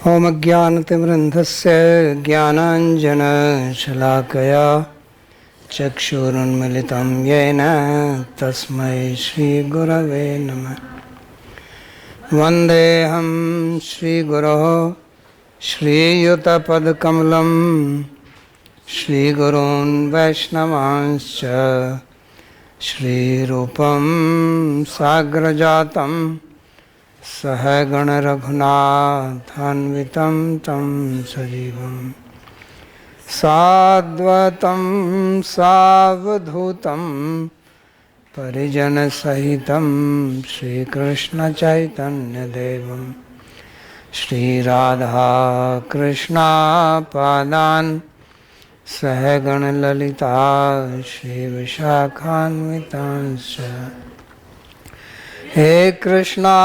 ॐ अज्ञानतिमिरन्धस्य ज्ञानाञ्जनशलाकया चक्षुरुन्मिलितं येन तस्मै श्रीगुरवे नमः। वन्देऽहं श्रीगुरोः श्रीयुतपदकमलं श्रीगुरून् वैष्णवांश्च श्रीरूपं साग्रजातं सहगण रघुनाथान्वितं तं सजीवं साद्वतं सावधूतं परिजनसहितं श्रीकृष्णचैतन्यदेवं श्रीराधाकृष्णपादान् सहगण ललिता श्रीविशाखान्वितांश्च। हे कृष्णा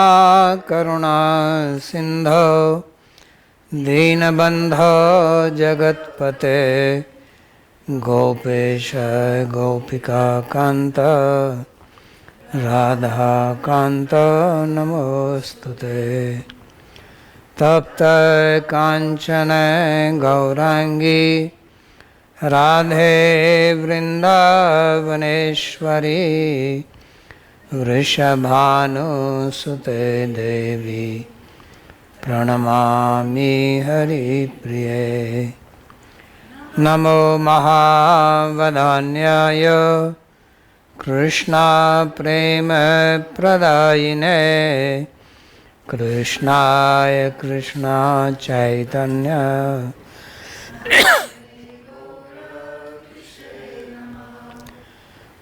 करुणा सिंधो दीनबंधो जगत्पते गोपेश गोपिका कांत राधा कांत नमोस्तुते। तप्त कांचन गौरांगी राधे वृंदावनेश्वरी वृषभानुसुते देवी प्रणमामि हरिप्रिये। नमो महावदान्याय कृष्णा प्रेम प्रदायिने कृष्णाय कृष्णा चैतन्य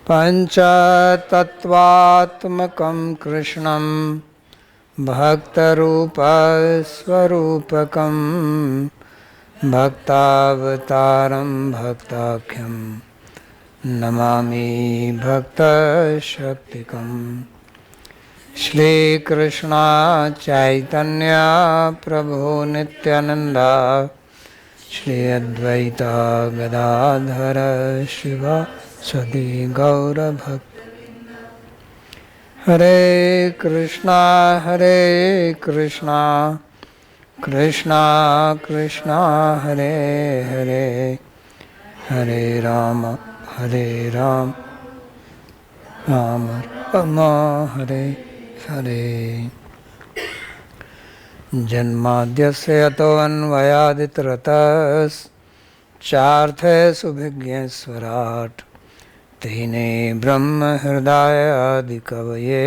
पंचतत्वात्मकं कृष्णं भक्तरूपस्वरूपकं भक्तावतारं भक्ताख्यं नमामि भक्तशक्तिकं। श्रीकृष्ण चैतन्य प्रभु नित्यानंद श्री अद्वैत गदाधर शिवा सदी गौरभक्त। हरे कृष्णा कृष्णा कृष्णा हरे हरे हरे राम राम राम हरे हरे। जन्माद्यस्य यतोऽन्वयादितरतश्चार्थेषु तेने ब्रह्म हृदय आदि कवये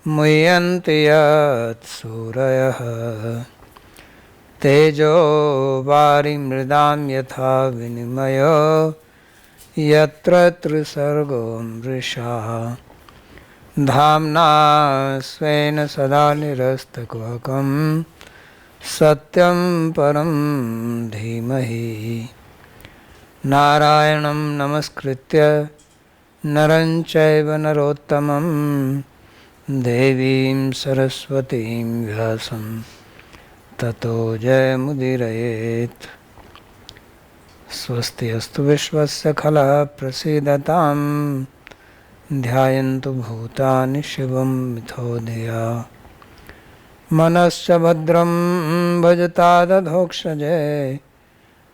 मुह्यन्ति यत्सूरयः। तेजो वारिमृदां यथा विनिमयो यत्र त्रिसर्गो मृषा धाम्ना स्वेन सदा निरस्तकुहकं सत्यं परं धीमहि। नारायणं नमस्कृत्य नरं चैव नरोत्तमं देवीं सरस्वतीं व्यासं ततो जयमुदीरयेत्। स्वस्ति अस्तु विश्वस्य खलः प्रसीदतां ध्यायन्तु भूतानि शिवं मिथो धिया। मनश्च भद्रं भजतादधोक्षजे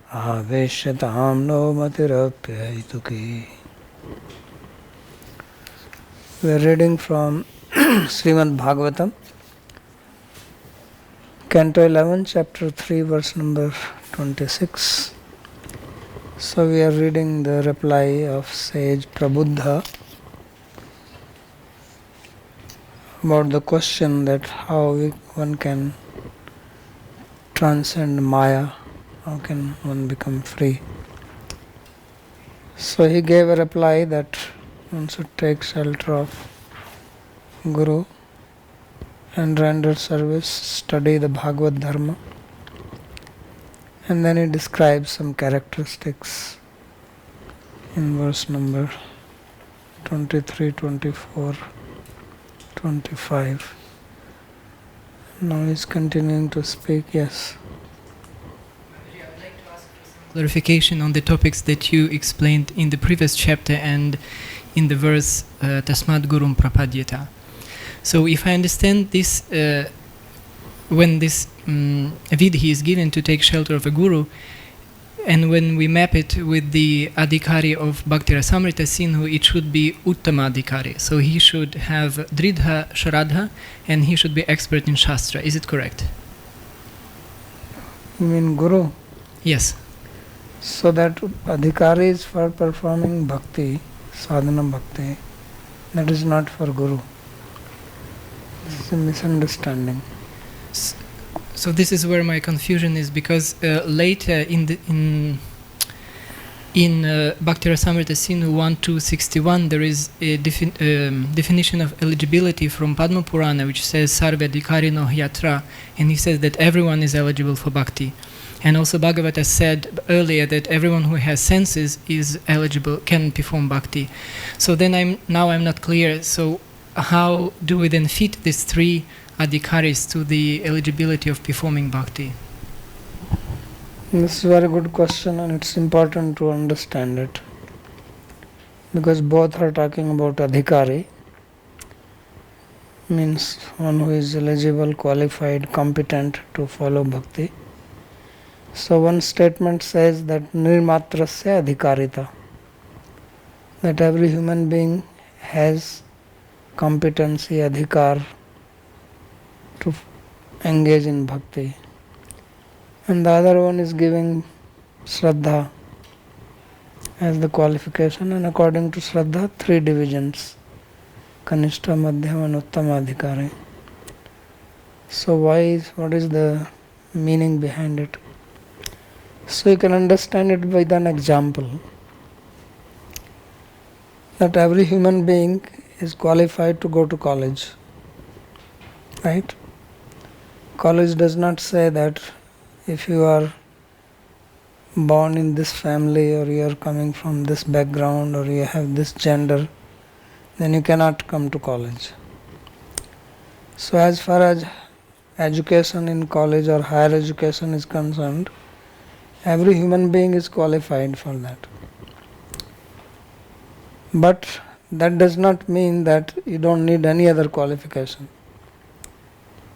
आवेश्यतां no मतिरप्यहेतुकी। We are reading from Śrīmad-Bhāgavatam, Canto 11, Chapter 3, verse number 26. So we are reading the reply of sage Prabuddha about the question that how one can transcend Maya. How can one become free? So he gave a reply that one should take shelter of Guru and render service, study the Bhagavad Dharma. And then he describes some characteristics in verse number 23, 24, 25. Now he is continuing to speak. Yes. Clarification on the topics that you explained in the previous chapter and in the verse Tasmad Gurum Prapadyata. So if I understand this when this vidhi is given to take shelter of a guru, and when we map it with the adhikari of Bhakti Rasamrita Sindhu, it should be Uttama adhikari. So he should have Dridha Shraddha and he should be expert in Shastra. Is it correct? You mean Guru? Yes. So that adhikari is for performing bhakti, sadhana bhakti. That is not for Guru. This is a misunderstanding. So this is where my confusion is, because later in Bhakti Rasamrita Sindhu 1.2.61 there is a definition of eligibility from Padma Purana, which says Sarve Adhikarino Yatra, and he says that everyone is eligible for bhakti. And also Bhāgavata said earlier that everyone who has senses is eligible, can perform bhakti. So then I'm not clear. So how do we then fit these three adhikaris to the eligibility of performing bhakti? This is a very good question, and it's important to understand it. Because both are talking about adhikari, means one who is eligible, qualified, competent to follow bhakti. So one statement says that nirmatrasya adhikarita, that every human being has competency, adhikar to engage in bhakti. And the other one is giving Shraddha as the qualification, and according to Shraddha, three divisions: Kanishta, Madhyama and Uttama adhikari. So what is the meaning behind it? So you can understand it with an example, that every human being is qualified to go to college, right? College does not say that if you are born in this family, or you are coming from this background, or you have this gender, then you cannot come to college. So as far as education in college or higher education is concerned, every human being is qualified for that. But that does not mean that you don't need any other qualification.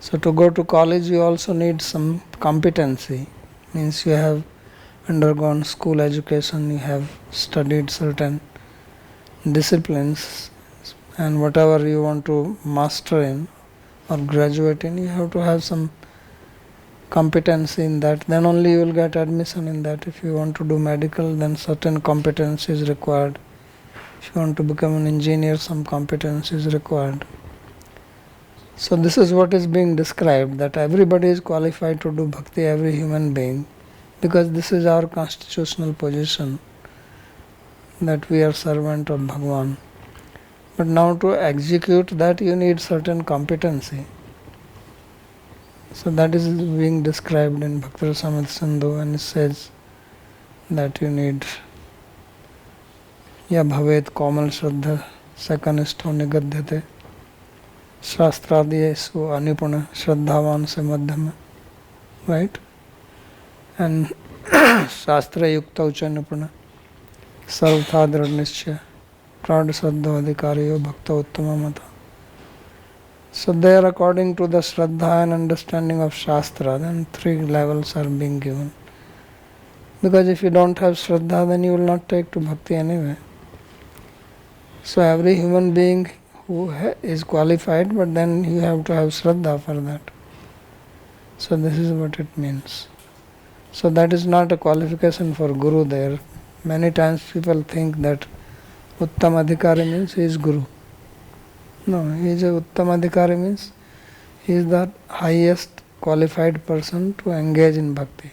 So to go to college you also need some competency. Means you have undergone school education, you have studied certain disciplines, and whatever you want to master in or graduate in, you have to have some competency in that. Then only you will get admission in that. If you want to do medical, then certain competency is required. If you want to become an engineer, some competence is required. So this is what is being described, that everybody is qualified to do bhakti, every human being, because this is our constitutional position, that we are servant of Bhagwan. But now to execute that you need certain competency. So that is being described in Bhakti Rasamrita Sindhu, and it says that you need Ya bhavet komal shraddha sakanistho nigadhyate shastradiyesu anipuna shraddhavan se madhyama, right? And shastra yukta ucha nipuna sarvtha dradnishya prad shraddha adhikariyo bhakta uttama mata. So there, according to the Shraddha and understanding of Shastra, then three levels are being given. Because if you don't have Shraddha, then you will not take to Bhakti anyway. So every human being who is qualified, but then you have to have Shraddha for that. So this is what it means. So that is not a qualification for Guru there. Many times people think that Uttam Adhikari means he is Guru. No, he is a Uttam Adhikari means he is the highest qualified person to engage in bhakti.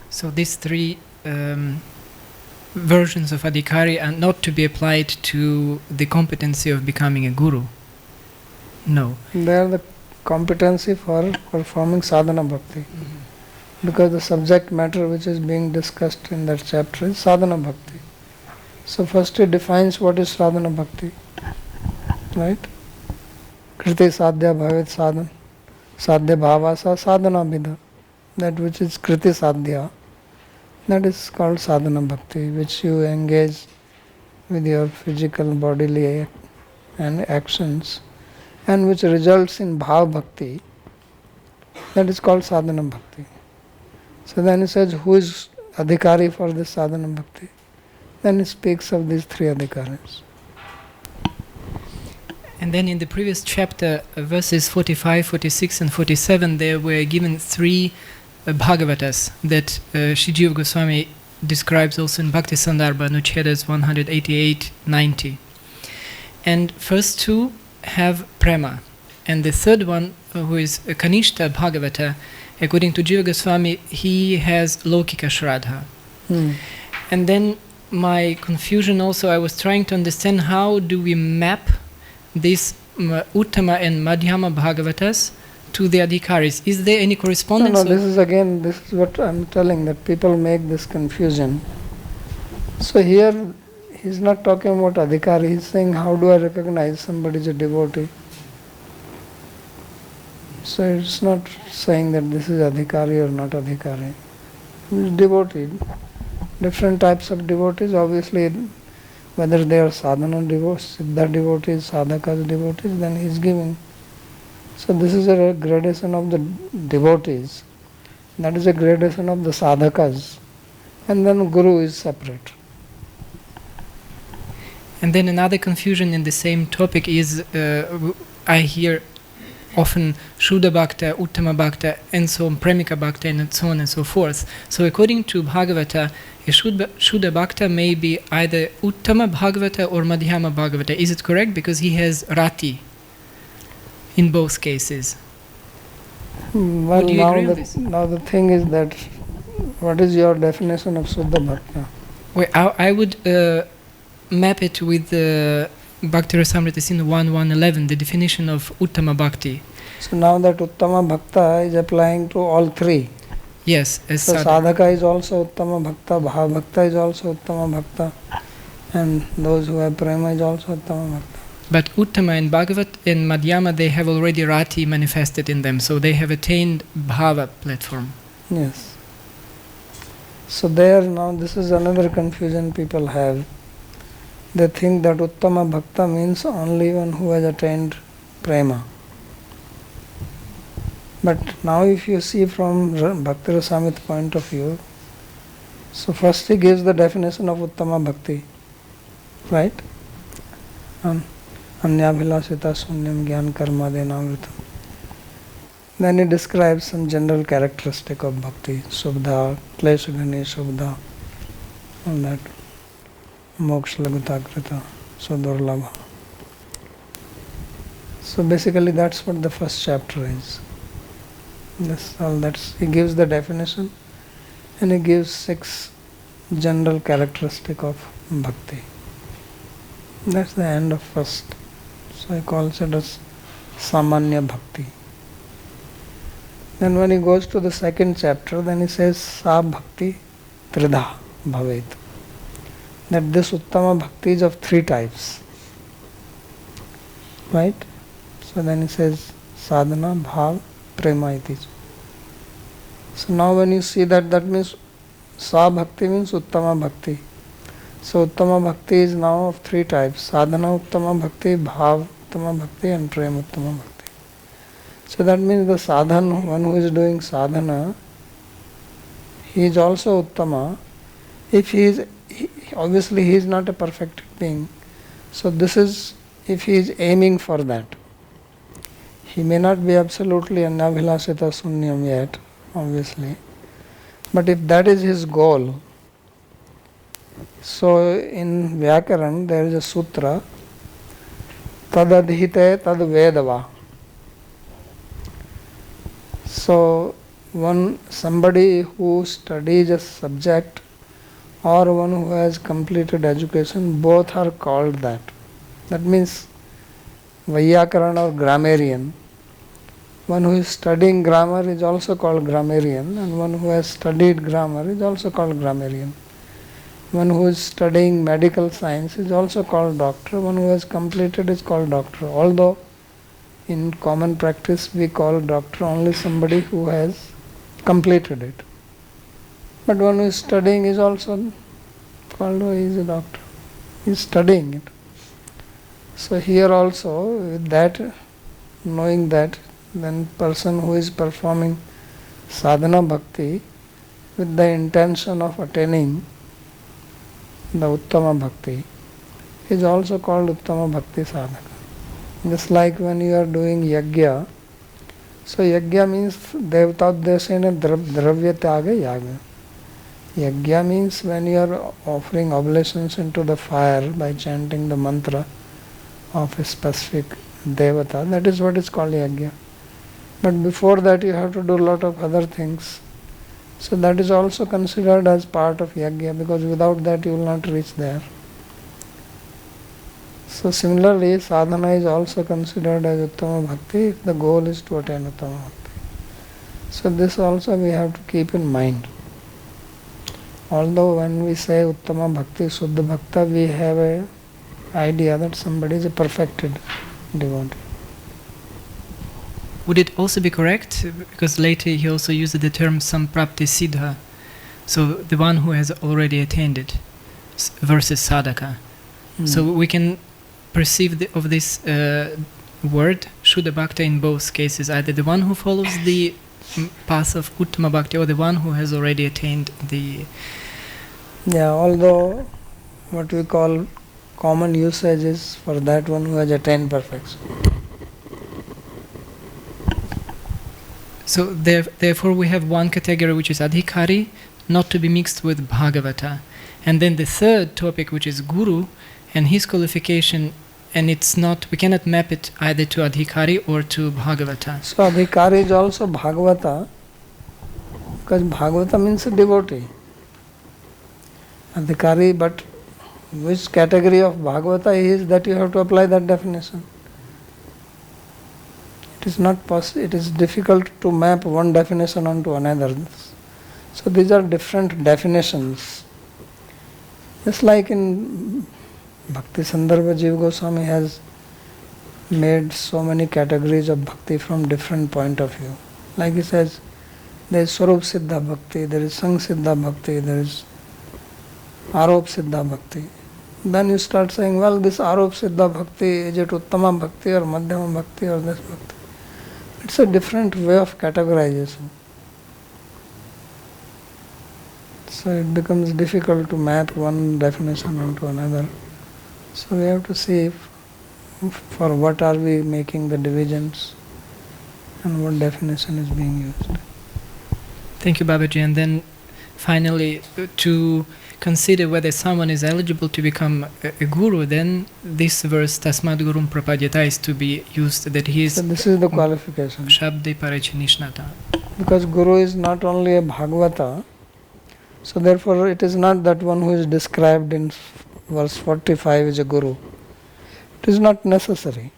So these three versions of adhikari are not to be applied to the competency of becoming a guru. No. They are the competency for performing sadhana bhakti. Because the subject matter which is being discussed in that chapter is sadhana bhakti. So first it defines what is sadhana bhakti, right? Kriti sadhya bhavet sadhan, sadhya bhavasa sadhana bhida. That which is kriti sadhya, that is called sadhana bhakti, which you engage with your physical bodily and actions and which results in bhav bhakti, that is called sadhana bhakti. So then he says, who is adhikari for this sadhana bhakti? Then he speaks of these three adhikaris. And then in the previous chapter, verses 45, 46 and 47, there were given three Bhagavatas that Sri Jiva Goswami describes also in Bhakti Sandarbha, Anuchedas 188-90. And first two have prema. And the third one, who is Kanishta Bhagavata, according to Jiva Goswami, he has Lokika Shraddha. And then my confusion also, I was trying to understand how do we map these Uttama and Madhyama Bhagavatas to the Adhikaris. Is there any correspondence? No, this is what I'm telling, that people make this confusion. So here, he's not talking about Adhikari, he's saying, how do I recognize somebody is a devotee? So it's not saying that this is Adhikari or not Adhikari. It's devotee. Different types of devotees, obviously, whether they are sadhana devotees, siddha devotees, sadhakas devotees, then he is giving. So this is a gradation of the devotees. That is a gradation of the sadhakas. And then Guru is separate. And then another confusion in the same topic is, I hear often Shuddha Bhakta, Uttama Bhakta, and so on, Premika Bhakta, and so on and so forth. So according to Bhagavata, a Shuddha Bhakta may be either Uttama Bhagavata or Madhyama Bhagavata. Is it correct? Because he has Rati in both cases. Well, Would you agree with this? now the thing is that, what is your definition of Shuddha Bhakta? Well, I would map it with Bhakti Rasamrita Sindhu 1.1.11, the definition of Uttama Bhakti. So now that Uttama Bhakta is applying to all three. Yes, as So sadhaka is also Uttama Bhakta, Bhava Bhakta is also Uttama Bhakta, and those who have prema is also Uttama Bhakta. But Uttama and Bhagavat and Madhyama, they have already Rati manifested in them, so they have attained Bhava platform. Yes. So there now, this is another confusion people have. They think that Uttama Bhakta means only one who has attained prema. But now if you see from Bhakti Rasamrita point of view, so first he gives the definition of Uttama Bhakti, right? Anyabhilasita sunyam jnana karma denavritam. Then he describes some general characteristic of bhakti, subdha, kleshagani subdha, all that, moksha lagutakrita, sudurlabha. So basically that's what the first chapter is. He gives the definition and he gives 6 general characteristic of bhakti. That's the end of first. So he calls it as samanya bhakti. Then when he goes to the second chapter, then he says sa bhakti tridha bhavet. That this uttama bhakti is of 3 types. Right? So then he says sadhana, bhav, prema iti. So now when you see that, that means sa bhakti means uttama bhakti. So uttama bhakti is now of 3 types: sadhana uttama bhakti, bhav uttama bhakti, and prema uttama bhakti. So that means the sadhana, one who is doing sadhana, he is also uttama. If obviously he is not a perfected being. So this is, if he is aiming for that. He may not be absolutely anyabhilasita sunyam yet, obviously. But if that is his goal, so in Vyakaran there is a sutra, tadadhite tad vedava. So somebody who studies a subject or one who has completed education, both are called that. That means Vyakaran or grammarian. One who is studying grammar is also called grammarian, and one who has studied grammar is also called grammarian. One who is studying medical science is also called doctor. One who has completed is called doctor. Although in common practice we call doctor only somebody who has completed it. But one who is studying is also called, he is a doctor. He is studying it. So here also with that knowing that, then person who is performing sadhana bhakti with the intention of attaining the Uttama Bhakti is also called Uttama Bhakti Sadhaka. Just like when you are doing yajna, so yajna means devtadesena dravya tyaga yaga. Yajna means when you are offering oblations into the fire by chanting the mantra of a specific devata, that is what is called yajna. But before that you have to do a lot of other things. So that is also considered as part of yajna, because without that you will not reach there. So similarly, sadhana is also considered as Uttama Bhakti if the goal is to attain Uttama Bhakti. So this also we have to keep in mind. Although when we say Uttama Bhakti, Suddha Bhakta, we have an idea that somebody is a perfected devotee. Would it also be correct, because later he also used the term samprapti siddha, so the one who has already attained it, versus sadhaka. So we can perceive of this word Shuddha Bhakta in both cases, either the one who follows the path of Uttama Bhakti or the one who has already attained the... Yeah, although what we call common usage is for that one who has attained perfection. So therefore we have one category which is Adhikari, not to be mixed with Bhāgavata. And then the third topic, which is Guru and his qualification, and it's not, we cannot map it either to Adhikari or to Bhāgavata. So Adhikari is also Bhāgavata, because Bhāgavata means a devotee. Adhikari, but which category of Bhāgavata he is, that you have to apply that definition. It is not possible, it is difficult to map one definition onto another. So these are different definitions. Just like in Bhakti Sandarbha, Jiva Goswami has made so many categories of bhakti from different point of view. Like he says, there is Swarup Siddha Bhakti, there is Sang Siddha Bhakti, there is Arop Siddha Bhakti. Then you start saying, well, this Arop Siddha Bhakti, is it Uttama Bhakti or Madhyama Bhakti or this Bhakti? It's a different way of categorization. So it becomes difficult to map one definition onto another. So we have to see for what are we making the divisions and what definition is being used. Thank you, Babaji. And then finally, to consider whether someone is eligible to become a guru, then this verse, Tasmad Gurum Prapadyata, is to be used, that he is... So this is the qualification. Shabde Parachinishnata. Because guru is not only a Bhāgavata, so therefore it is not that one who is described in verse 45 is a guru. It is not necessary.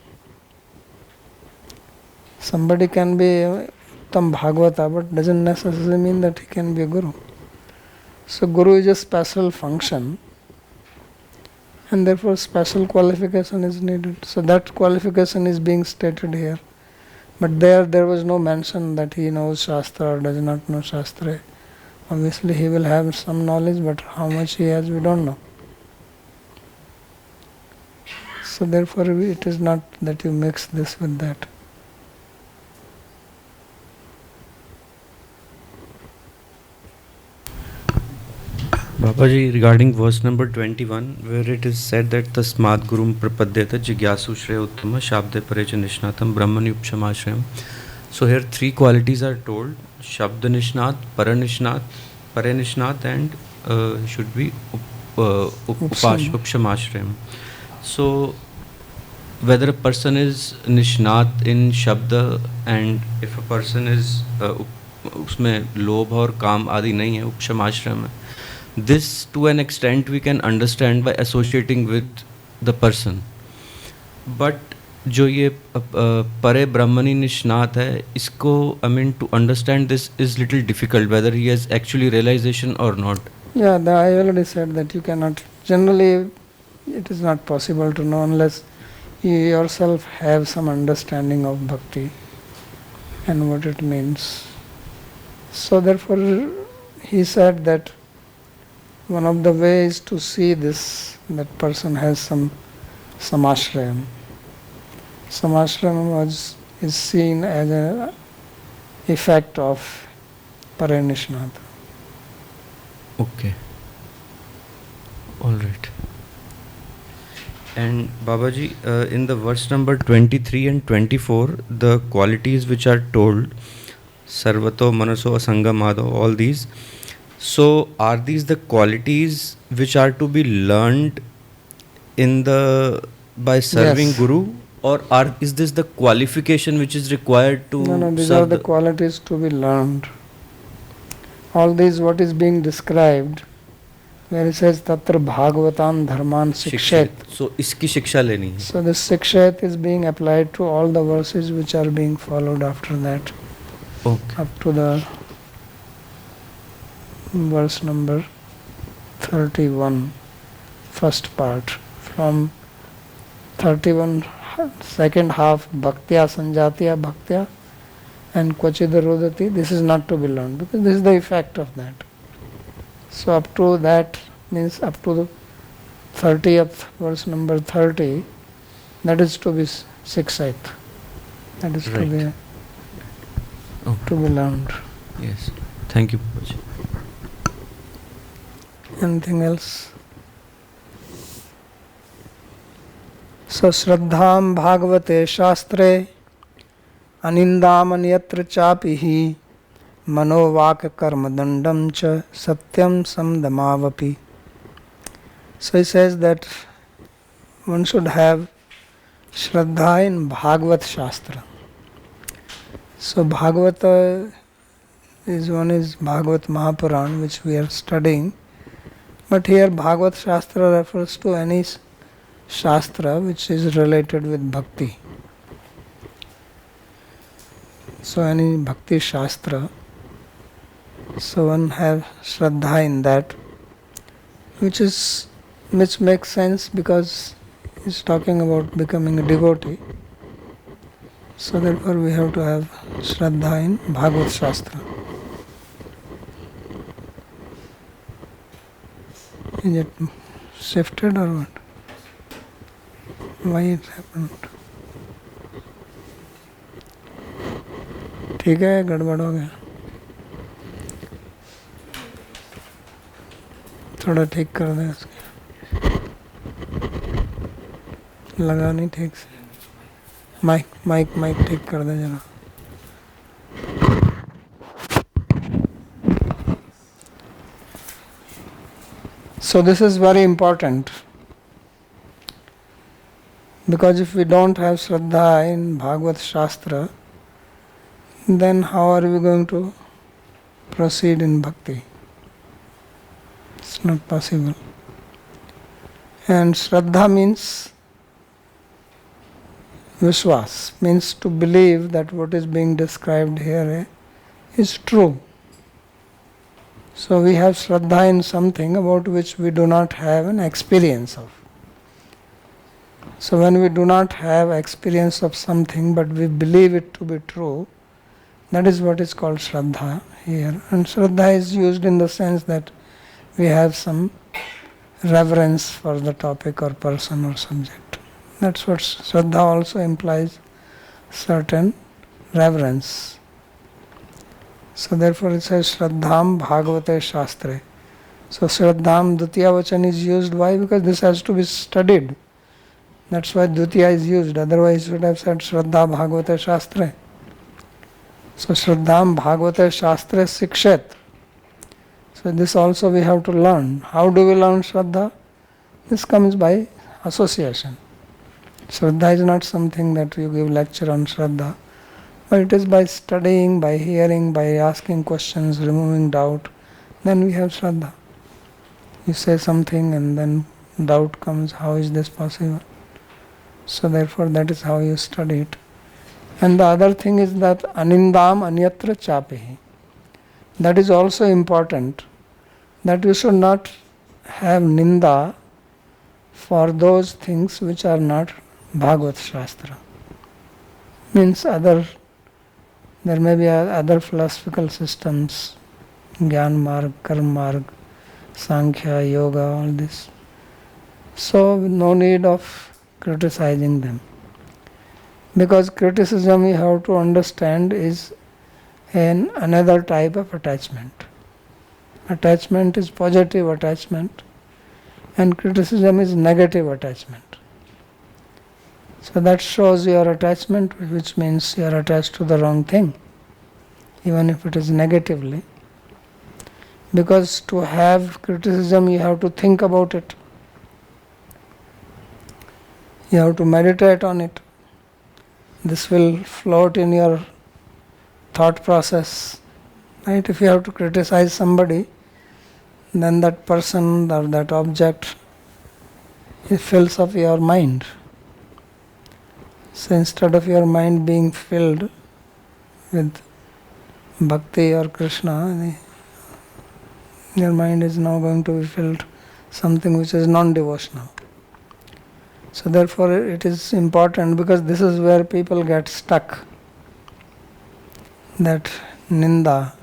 Somebody can be Uttam Bhāgavata, but doesn't necessarily mean that he can be a guru. So guru is a special function, and therefore special qualification is needed. So that qualification is being stated here. But there was no mention that he knows Shastra or does not know Shastra. Obviously he will have some knowledge, but how much he has we don't know. So therefore it is not that you mix this with that. Babaji, regarding verse number 21, where it is said that Tasmad Gurum Prapadyata Jigyasu Shreya Uttama Shabde Parecha Nishnatam Brahmani Upshamashrayam. So here three qualities are told: Shabda Nishnat, Paranishnat, Parenishnat, and should be Upshamashrayam. So whether a person is Nishnat in Shabda, and if a person is उसमें लोभ और काम आदि नहीं है उपशमाश्रय में, this to an extent we can understand by associating with the person. But जो ये परे ब्रह्मणी निष्णात है, इसको I mean to understand this is little difficult, whether he has actually realization or not. Yeah, I already said that you cannot, generally it is not possible to know unless you yourself have some understanding of bhakti and what it means. So therefore he said that one of the ways to see this, that person has some samashrayam. Samashrayam is seen as an effect of Paranishnata. Okay. All right. And Babaji, in the verse number 23 and 24, the qualities which are told, Sarvato, Manaso, Asanga, Madho, all these. So, are these the qualities which are to be learned by serving Yes. Guru, or is this the qualification which is required to No, these serve are the qualities to be learned. All these what is being described, where it says Tatra Bhāgavatam Dharman Sikshet. So, iski shiksha leni hai. So this Sikshet is being applied to all the verses which are being followed after that. Okay. Up to the verse number 31, first part. From 31, second half, Bhaktya Sanjatiya Bhaktya and Kvachida Rodati, this is not to be learned because this is the effect of that. So up to that means up to the 30th verse number 30, that is to be Sikshet. That is Right. to be learned. Yes. Thank you, Babaji. Anything else? So Shraddham Bhagavate Shastre Anindam Anyatra Chapihi Manovaka Karma Dandam Cha Satyam Samdamavapi. So he says that one should have Shraddha in Bhagavat Shastra. So Bhagavata is Bhagavat Mahapuran, which we are studying. But here Bhagavat Shastra refers to any Shastra which is related with Bhakti. So any Bhakti Shastra, so one have Shraddha in that, which makes sense because he's talking about becoming a devotee. So therefore we have to have Shraddha in Bhagavat Shastra. Is it shifted or what? Why it happened? ठीक है, गड़बड़ हो गया, थोड़ा ठीक कर दे उसके, लगा नहीं ठीक से, माइक ठीक कर दे जरा. So this is very important, because if we don't have Shraddha in Bhagavad Shastra, then how are we going to proceed in Bhakti? It's not possible. And Shraddha means Vishwas, means to believe that what is being described here is true. So we have Shraddha in something about which we do not have an experience of. So when we do not have experience of something but we believe it to be true, that is what is called Shraddha here. And Shraddha is used in the sense that we have some reverence for the topic or person or subject. That's what Shraddha also implies, certain reverence. So therefore it says Shraddham Bhagavate Shastre. So Shraddham Dutiya Vachan is used. Why? Because this has to be studied. That's why Dutiya is used. Otherwise it would have said Shraddha Bhagavate Shastre. So Shraddham Bhagavate Shastre Sikshet. So this also we have to learn. How do we learn Shraddha? This comes by association. Shraddha is not something that you give lecture on Shraddha. But it is by studying, by hearing, by asking questions, removing doubt, then we have Shraddha. You say something and then doubt comes, how is this possible? So therefore that is how you study it. And the other thing is that Anindam Anyatra Chapihi. That is also important, that you should not have Ninda for those things which are not Bhagavad Shastra. Means there may be other philosophical systems, Gyan Marg, Karma Marg, Sankhya, Yoga, all this. So no need of criticizing them. Because criticism, you have to understand, is another type of attachment. Attachment is positive attachment, and criticism is negative attachment. So that shows your attachment, which means you are attached to the wrong thing, even if it is negatively. Because to have criticism, you have to think about it. You have to meditate on it. This will float in your thought process. Right? If you have to criticize somebody, then that person or that object, it fills up your mind. So instead of your mind being filled with bhakti or Krishna, your mind is now going to be filled something which is non-devotional. So therefore it is important, because this is where people get stuck. That ninda.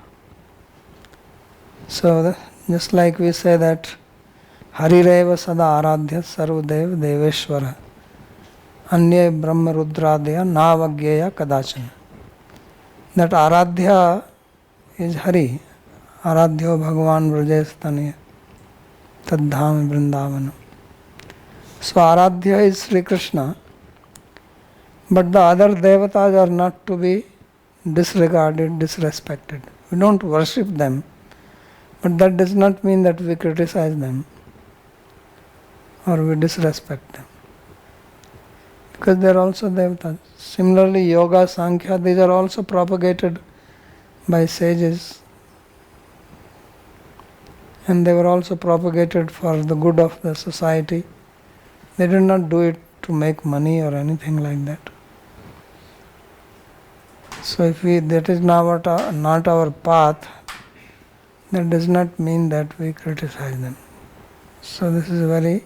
So just like we say that Harireva sada aradhya sarvadev deveshwara anye brahma rudradya navagyeya kadachana. That aradhya is Hari. Aradhyo Bhagavan Vrajestanya Tadham Vrindavanam. So Aradhya is Sri Krishna, but the other devatas are not to be disregarded, disrespected. We don't worship them, but that does not mean that we criticize them or we disrespect them, because they are also devatas. Similarly, Yoga, Sankhya, these are also propagated by sages, and they were also propagated for the good of the society. They did not do it to make money or anything like that. So if that is not our path, that does not mean that we criticize them. So this is a very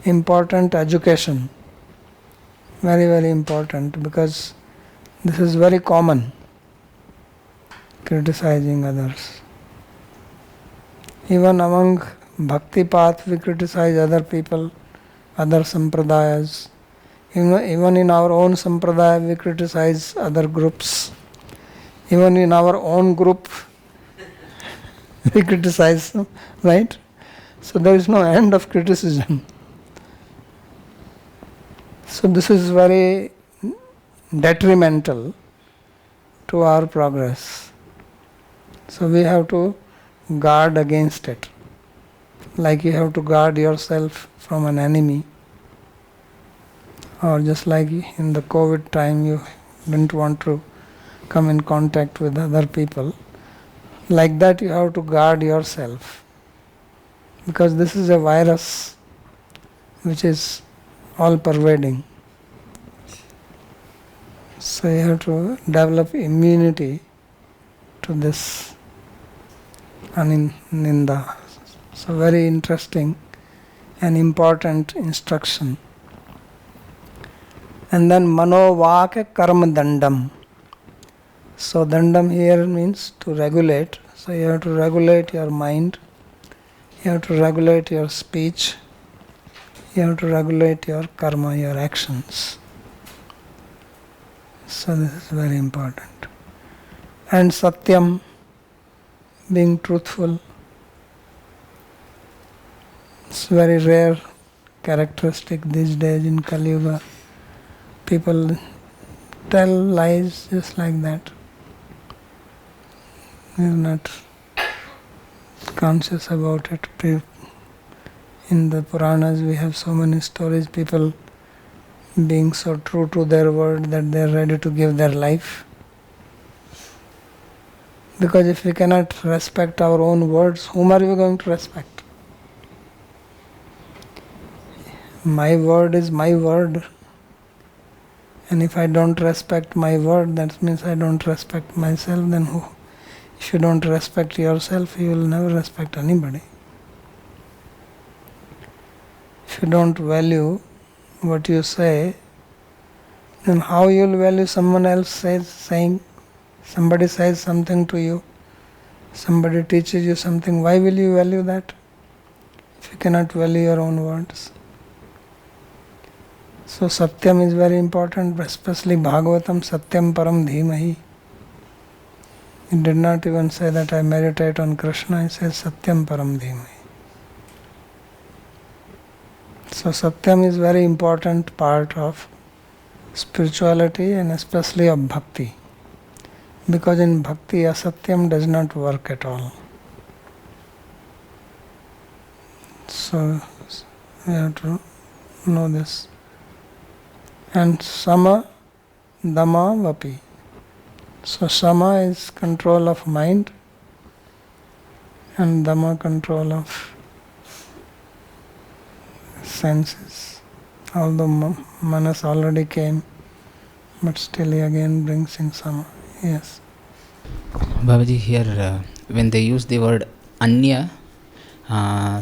important education, very, very important, because this is very common, criticizing others. Even among bhakti path, we criticize other people, other sampradayas. Even in our own sampradaya, we criticize other groups. Even in our own group, we criticize them, right? So there is no end of criticism. So this is very detrimental to our progress. So we have to guard against it. Like you have to guard yourself from an enemy. Or just like in the COVID time, you didn't want to come in contact with other people. Like that, you have to guard yourself. Because this is a virus which is all pervading. So you have to develop immunity to this ninda. So very interesting and important instruction. And then manovaka karma dandam. So dandam here means to regulate. So you have to regulate your mind. You have to regulate your speech. You have to regulate your karma, your actions. So this is very important. And satyam, being truthful. It's very rare characteristic these days in Kali Yuga. People tell lies just like that. They are not conscious about it. In the Puranas we have so many stories, people being so true to their word that they are ready to give their life. Because if we cannot respect our own words, whom are we going to respect? My word is my word. And if I don't respect my word, that means I don't respect myself. Then who? If you don't respect yourself, you will never respect anybody. If you don't value what you say, then how you will value someone else saying? Somebody says something to you, somebody teaches you something, why will you value that if you cannot value your own words? So Satyam is very important, especially Bhāgavatam, Satyam Param Dhimahi. It did not even say that I meditate on Krishna, it says Satyam Param Dhimahi. So Satyam is very important part of spirituality and especially of bhakti. Because in bhakti, asatyam does not work at all. So we have to know this. And sama, dama, vapi. So sama is control of mind and dama control of senses. Although manas already came, but still he again brings in sama. Yes. Babaji, here when they use the word anya,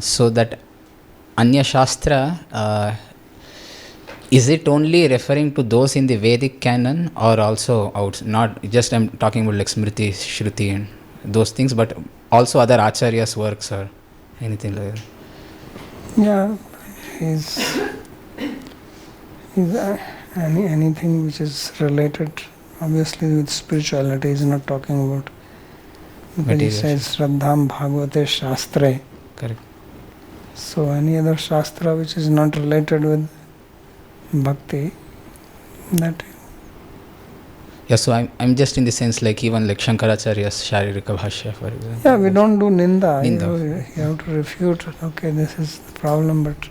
so that anya shastra, is it only referring to those in the Vedic canon or also out? Not just I'm talking about like Smriti, Shruti and those things, but also other acharyas' works or anything like that? Yeah, anything which is related obviously with spirituality is not talking about, because he says Śrīmad Bhāgavate Shastre. Correct. So any other shastra which is not related with bhakti, that. Yeah, so I'm just in the sense like even like Shankaracharya's Sharirika Bhashya, for example. Yeah, we don't do ninda. Ninda. You have to refute, okay, this is the problem, but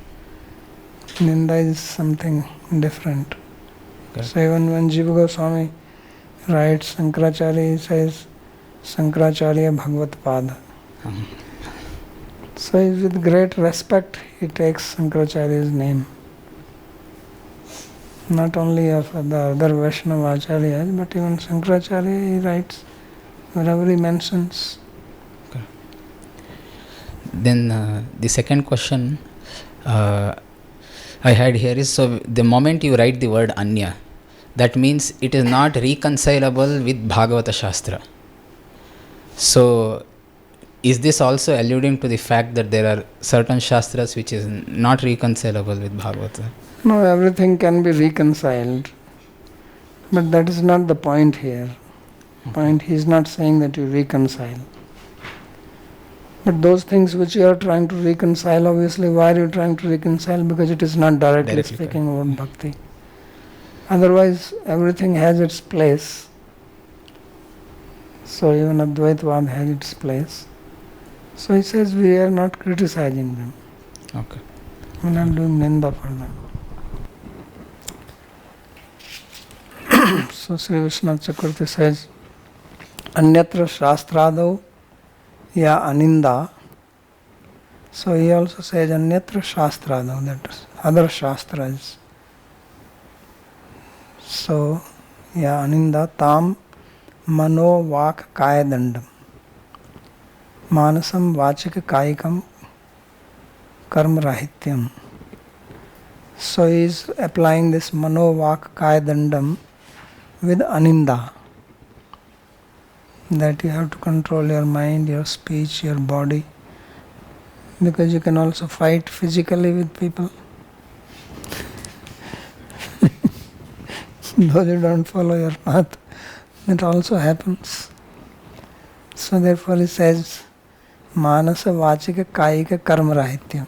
ninda is something different. Okay. So even when Jiva Goswami writes Shankaracharya, he says Shankaracharya Bhagavat Pada. So with great respect he takes Shankaracharya's name. Not only of the other Vaishnava Acharyas, but even Shankaracharya, he writes wherever he mentions. Okay. Then the second question I had here is, so the moment you write the word anya, that means it is not reconcilable with Bhagavata Shastra. So is this also alluding to the fact that there are certain Shastras which is not reconcilable with Bhagavata? No, everything can be reconciled, but that is not the point here. Point, he is not saying that you reconcile. But those things which you are trying to reconcile, obviously why are you trying to reconcile? Because it is not directly speaking about bhakti. Otherwise everything has its place. So even Advaitavad has its place. So he says we are not criticizing them. Okay. We are not doing ninda for them. So Sri Vishwanath Chakravarti says, Anyatra Shastrado ya aninda. So he also says Anyatra Shastrado, that is other Shastras. So ya aninda tam mano vak kaya dandam manasam vachika kayikam karma rahityam. So he is applying this mano vak kaya dandam with aninda, that you have to control your mind, your speech, your body, because you can also fight physically with people. Though you don't follow your path, that also happens. So therefore he says manasa vachika kayika karma rahityam.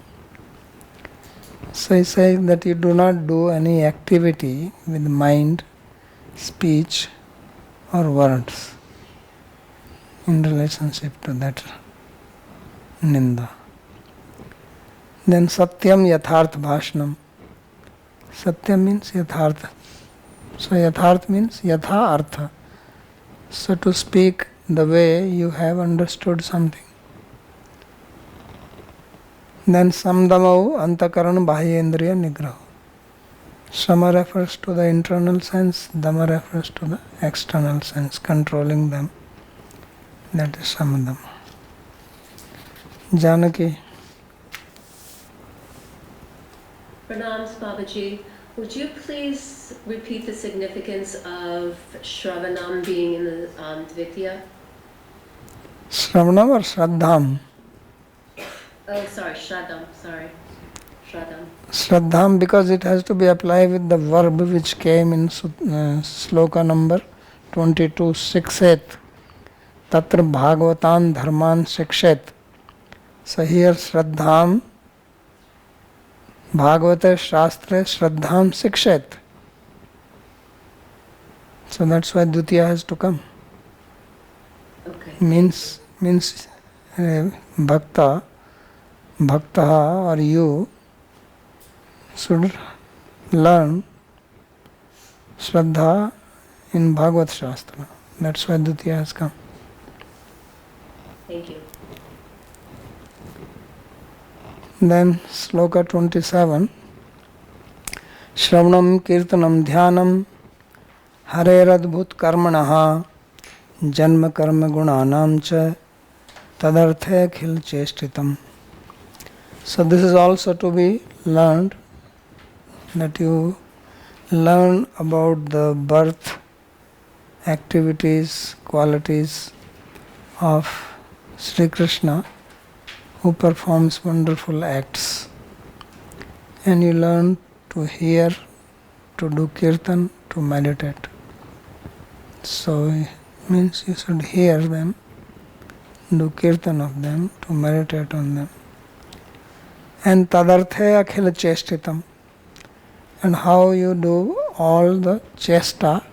So he says that you do not do any activity with mind, speech or words in relationship to that ninda. Then satyam yatharth bhashanam. Satyam means yathartha. So yatharth means yatha artha. So to speak the way you have understood something. Then samdamau antakaran bahyendriya nigraha. Sama refers to the internal sense, dama refers to the external sense, controlling them. That is samadama. Janaki. Pranams, Babaji. Would you please repeat the significance of Shravanam being in the Dvitiya? Shravanam or Shraddham? Oh, sorry, Shraddham, sorry. Shraddham? Shraddham, because it has to be applied with the verb which came in sloka number 22, 6th. Tatra Bhāgavatam dharman shikshet. So here Shraddham, Bhāgavata Shastra Shraddham shikshet. So that's why Dutiya has to come. Okay. Means bhakta or you should learn Shraddha in Bhagavad Shastra. That's why Dutiya has come. Thank you. Then sloka 27. Shravanam kirtanam dhyanam hareradbhut karmanaha janma karma gunanam cha tadarthe khil cheshtitam. So this is also to be learned, that you learn about the birth, activities, qualities of Sri Krishna, who performs wonderful acts. And you learn to hear, to do kirtan, to meditate. So it means you should hear them, do kirtan of them, to meditate on them. And tadarthe akhila cheshtitam. And how you do all the chesta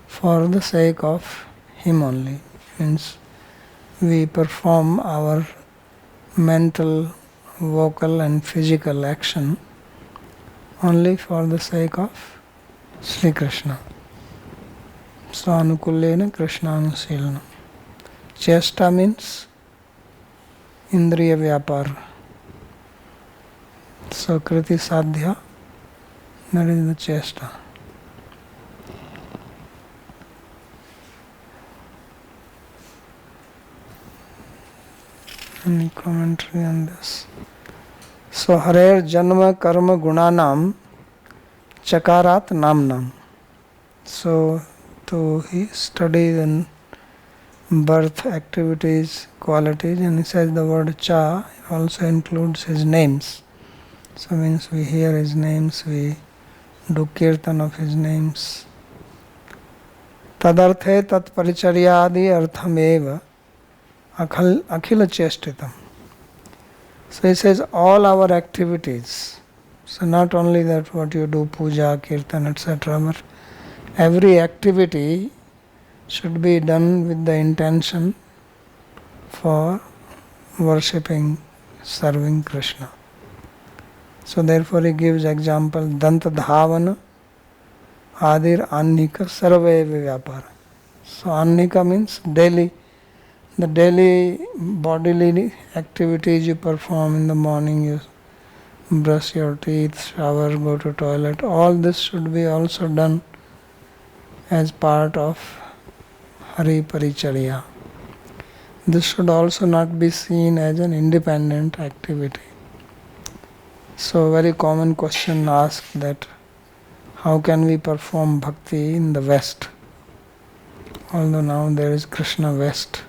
for the sake of him only. Means we perform our mental, vocal and physical action only for the sake of Sri Krishna. So anukullena Krishnānusilana. Chesta means indriya vyapara. So kriti sadhya, that is the chesta. Any commentary on this? So Harer Janma Karma Gunanam Chakarat Namnam. So to he study the birth, activities, qualities, and he says the word cha also includes his names. So means we hear his names, we do kirtan of his names. Tadarthe tat paricharyadi arthameva akhila chestitam. So he says all our activities, so not only that what you do, puja, kirtan, etc., but every activity should be done with the intention for worshipping, serving Krishna. So therefore he gives example, danta dhavana adir annika sarve vyapara. So annika means daily. The daily bodily activities you perform in the morning, you brush your teeth, shower, go to toilet, all this should be also done as part of Hari Paricharya. This should also not be seen as an independent activity. So very common question asked that how can we perform bhakti in the West? Although now there is Krishna West,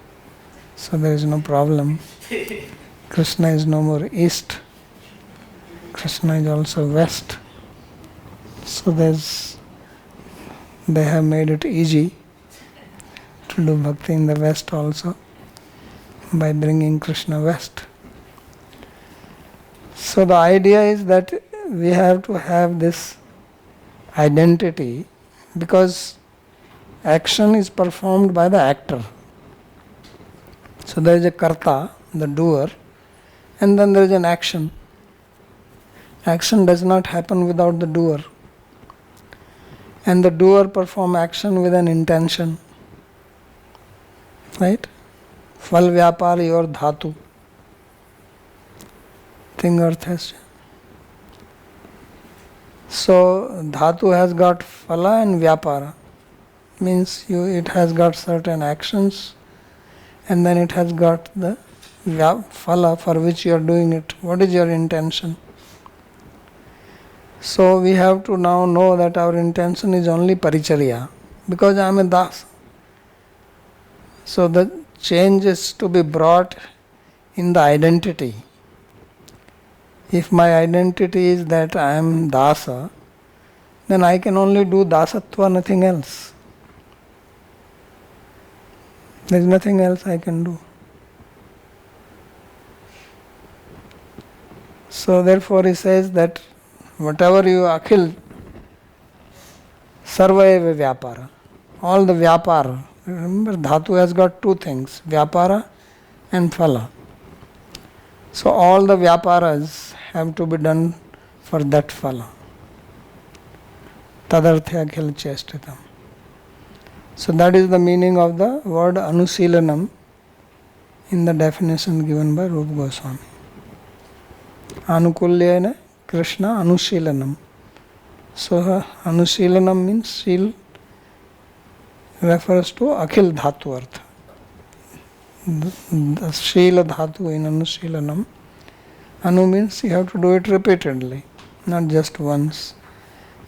so there is no problem. Krishna is no more East. Krishna is also West. So they have made it easy to do bhakti in the West also by bringing Krishna West. So the idea is that we have to have this identity, because action is performed by the actor. So there is a karta, the doer, and then there is an action. Action does not happen without the doer. And the doer perform action with an intention. Right? Fal vyapar your dhatu. Thing earth has. So dhatu has got phala and vyapara. Means it has got certain actions, and then it has got the phala for which you are doing it. What is your intention? So we have to now know that our intention is only paricharya, because I am a das. So the change is to be brought in the identity. If my identity is that I am dasa, then I can only do dasatva, nothing else. There is nothing else I can do. So therefore he says that whatever you akhil, sarva eva vyapara, all the vyapara. Remember, dhatu has got two things, vyapara and phala. So all the vyaparas have to be done for that phala. Tadarthya akhil chestitam. So that is the meaning of the word anusilanam in the definition given by Rupa Goswami. Anukulyena Krishna anusilanam. So anusilanam means seal refers to akhil dhatu artha. The shila dhatu in anusilanam. Anu means you have to do it repeatedly, not just once.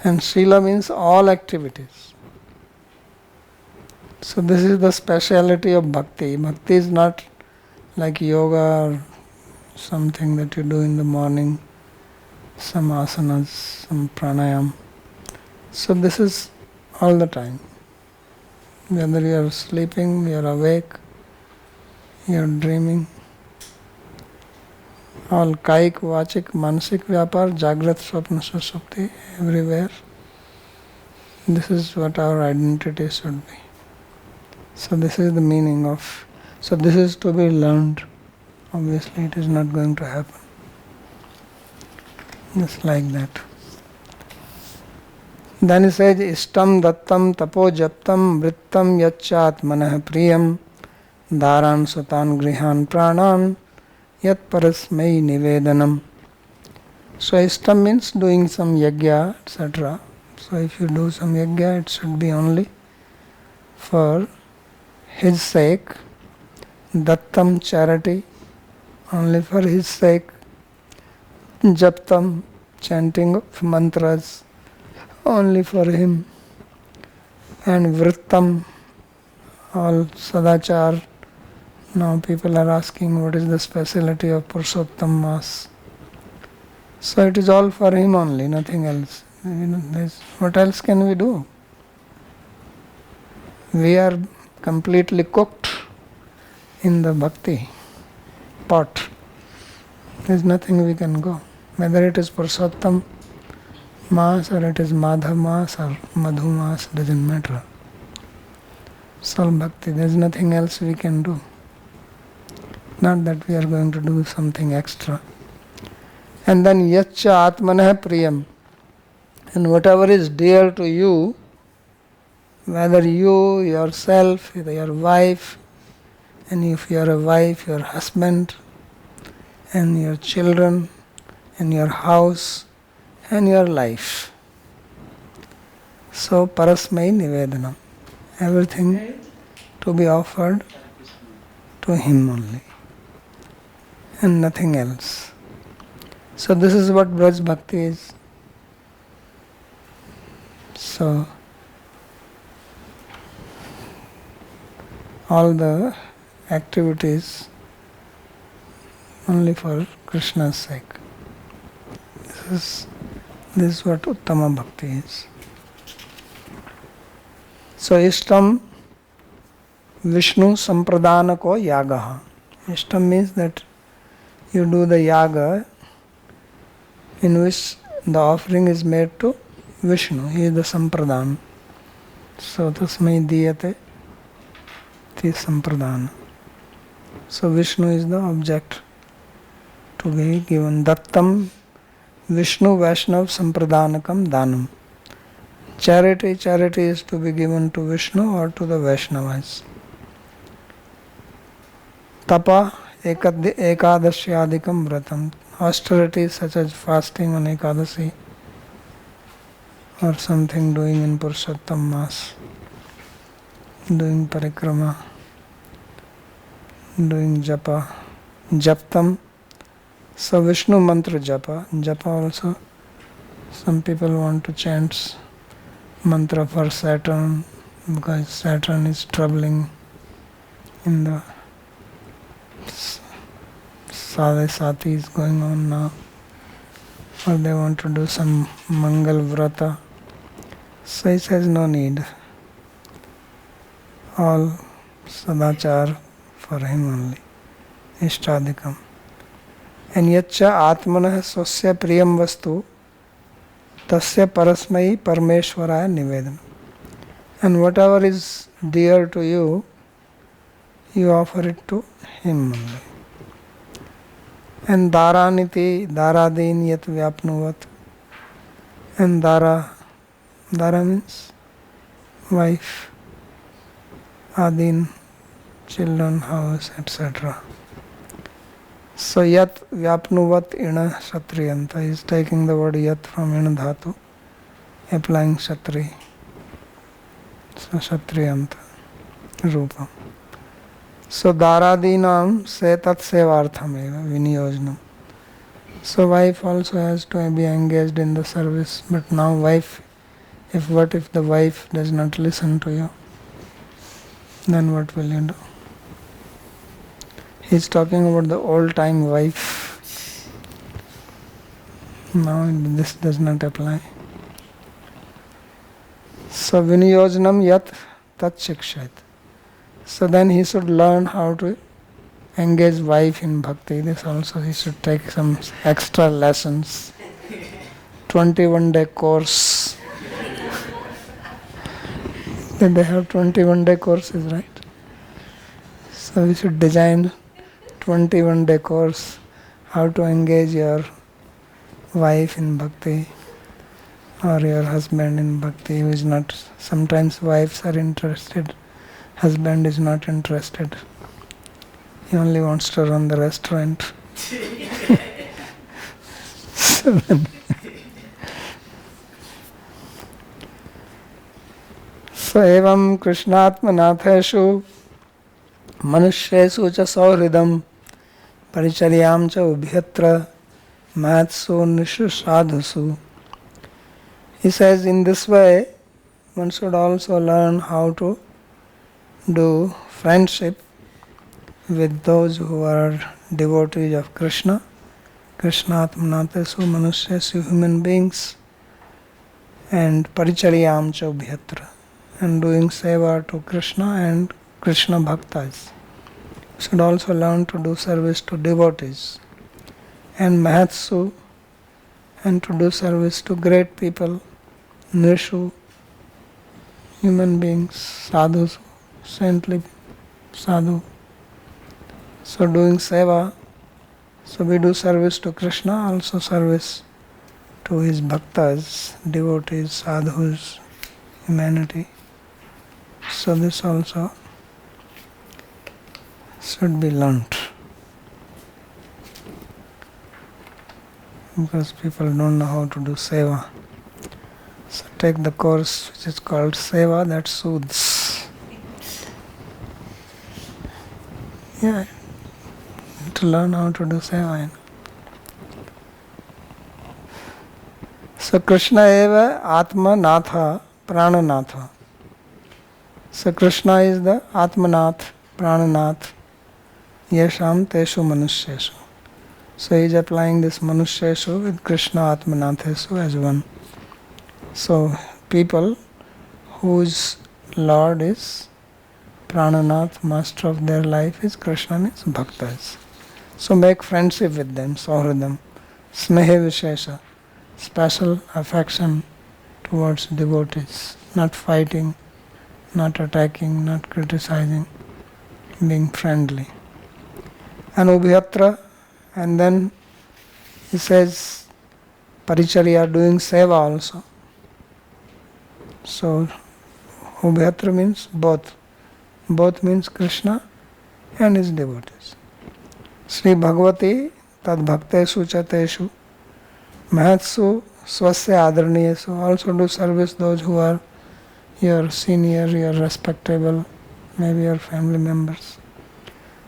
And shila means all activities. So this is the speciality of bhakti. Bhakti is not like yoga or something that you do in the morning, some asanas, some pranayam. So this is all the time. Whether you are sleeping, you are awake, you are dreaming. All kaik, vachik, mansik vyapar, jagrat, swapna, susupti, everywhere. This is what our identity should be. So this is the meaning of, so this is to be learned. Obviously it is not going to happen. Just like that. Then he says, Ishtam dattam tapo japtam vrittam yachat manah priyam dharan sutan grihan pranan yat parasmai nivedanam. So Ishtam means doing some yajna, etc. So if you do some yajna, it should be only for his sake. Dattam, charity, only for his sake. Japtam, chanting of mantras, only for him. And vrittam, all sadachar. Now people are asking what is the speciality of Purushottam Mass. So it is all for him only, nothing else. What else can we do? We are completely cooked in the bhakti pot. There is nothing we can go. Whether it is Purushottam Mass or it is Madhav Mass or Madhu Mass, doesn't matter. Soul bhakti, there is nothing else we can do. Not that we are going to do something extra. And then Yacha Atmanah Priyam. And whatever is dear to you, whether you, yourself, your wife, and if you are a wife, your husband, and your children, and your house, and your life. So Parasmai Nivedanam. Everything to be offered to him only, and nothing else. So this is what Braj Bhakti is. So all the activities only for Krishna's sake. This is what Uttama Bhakti is. So Ishtam Vishnu Sampradana ko Yagaha. Ishtam means that you do the yaga in which the offering is made to Vishnu. He is the Sampradana. So Tasmai Diyate Ti Sampradana. So Vishnu is the object to be given. Dattam Vishnu Vaishnav Sampradanakam Danam. Charity is to be given to Vishnu or to the Vaishnavas. Tapa Ekadasyadikam Vratam. Austerities such as fasting on Ekadasi or something doing in Purushottam Mass, doing parikrama, doing japa, japtam. So Vishnu mantra japa. Japa also, some people want to chant mantra for Saturn because Saturn is troubling in the Sadhe Sati is going on now. or they want to do some Mangal Vrata. So he says no need. All sadachar for him only. Ishtadikam. And yaccha atmanah swasya priyam vastu tasya parasmai parmeshwaraya nivedana. And whatever is dear to you, you offer it to him only. And daraniti daradin yat vyapnuvat. And dara means wife, adin, children, house, etc. So yat vyapnuvat ina kshatriyanta is taking the word yat from ina dhatu, applying kshatri. So kshatriyanta rupam. So daradinam se tat sevartham eva vinyojanam. So wife also has to be engaged in the service. But now wife, what if the wife does not listen to you? Then what will you do? He's talking about the old time wife. Now this does not apply. So vinyojanam yat tat shikshayat. So then he should learn how to engage wife in bhakti. This also he should take some extra lessons. 21-day course. Then they have 21-day courses, right? So we should design 21-day course how to engage your wife in bhakti or your husband in bhakti who is not. Sometimes wives are interested, husband is not interested. He only wants to run the restaurant. So evam krishnatmanatheshu manushyesu cha sauhridam paricharyam cha ubhyatra matsu nishu sadhusu. He says in this way one should also learn how to do friendship with those who are devotees of Krishna. Krishnatmanatesu manusyesu, human beings, and paricharyam cha ubhyatra, and doing seva to Krishna and Krishna bhaktas. Should also learn to do service to devotees, and mahatsu, and to do service to great people, nishu, human beings, sadhus, saintly sadhu. So doing seva, so we do service to Krishna, also service to his bhaktas, devotees, sadhus, humanity. So this also should be learnt. Because people don't know how to do seva. So take the course which is called seva, that soothes. Yeah, to learn how to do seva. So Krishna eva Atma Natha Prananatha. So Krishna is the Atmanath, Prananath, Yesham Teshu Manushyesu. So he is applying this Manushyesu with Krishna Atmanathesu as one. So people whose Lord is Prananath, master of their life is Krishna, means bhaktas. So make friendship with them, sauhridam, snehe vishesha, special affection towards devotees, not fighting, not attacking, not criticizing, being friendly. And ubhyatra, and then he says paricharya, doing seva also. So ubhyatra means both. Both means Krishna and his devotees. Śrīmad-Bhāgavati tad bhaktesu chateshu mahatsu swasya adarniyesu. Also do service those who are your senior, your respectable, maybe your family members.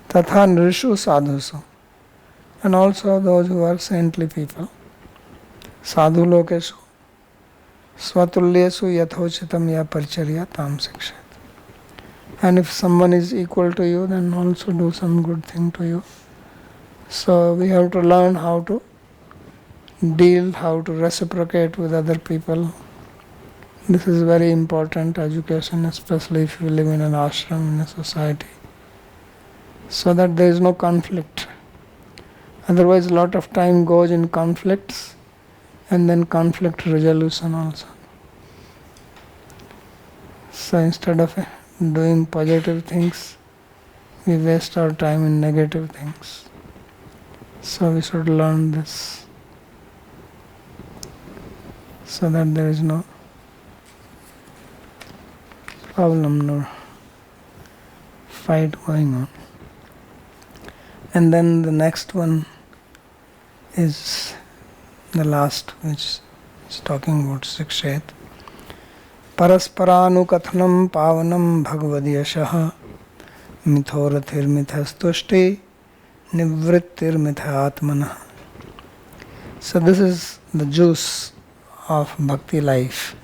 Tatha nrishu sadhusu. And also those who are saintly people. Sadhu lokeshu swatulyesu yathochitam ya paricharya tam sikshat. And if someone is equal to you, then also do some good thing to you. So we have to learn how to deal, how to reciprocate with other people. This is very important education, especially if you live in an ashram, in a society, so that there is no conflict. Otherwise, a lot of time goes in conflicts and then conflict resolution also. So instead of doing positive things, we waste our time in negative things. So we should learn this, so that there is no problem, no fight going on. And then the next one is the last, which is talking about Sikshet. Parasparanukathanam pavanam bhagavadyashah mithorathirmithastushti nivrittirmitha atmanah. So this is the juice of bhakti life.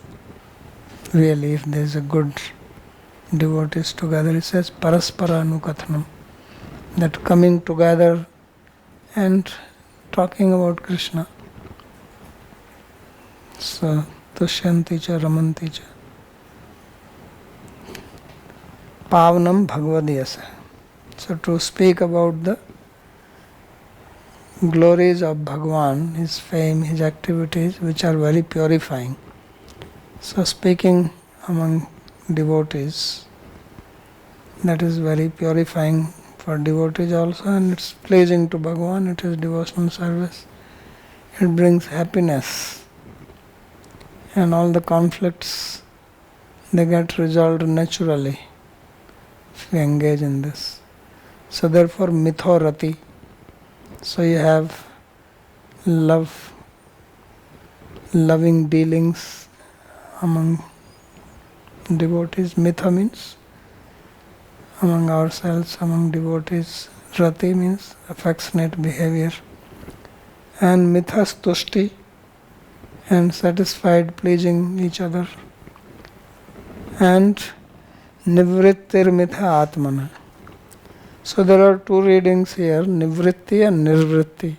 Really, if there is a good devotees together, it says parasparanukathanam, that coming together and talking about Krishna. So tushyanti cha ramanti cha. Pavanam bhagavadyasa. So to speak about the glories of Bhagavan, his fame, his activities, which are very purifying. So speaking among devotees, that is very purifying for devotees also, and it's pleasing to Bhagavan, it is devotional service. It brings happiness, and all the conflicts, they get resolved naturally if we engage in this. So therefore mithorati, so you have loving dealings among devotees. Mitha means among ourselves, among devotees. Rati means affectionate behavior. And mithastushti, and satisfied, pleasing each other. And nivrittir mitha atmana. So there are two readings here, nivritti and nirvritti.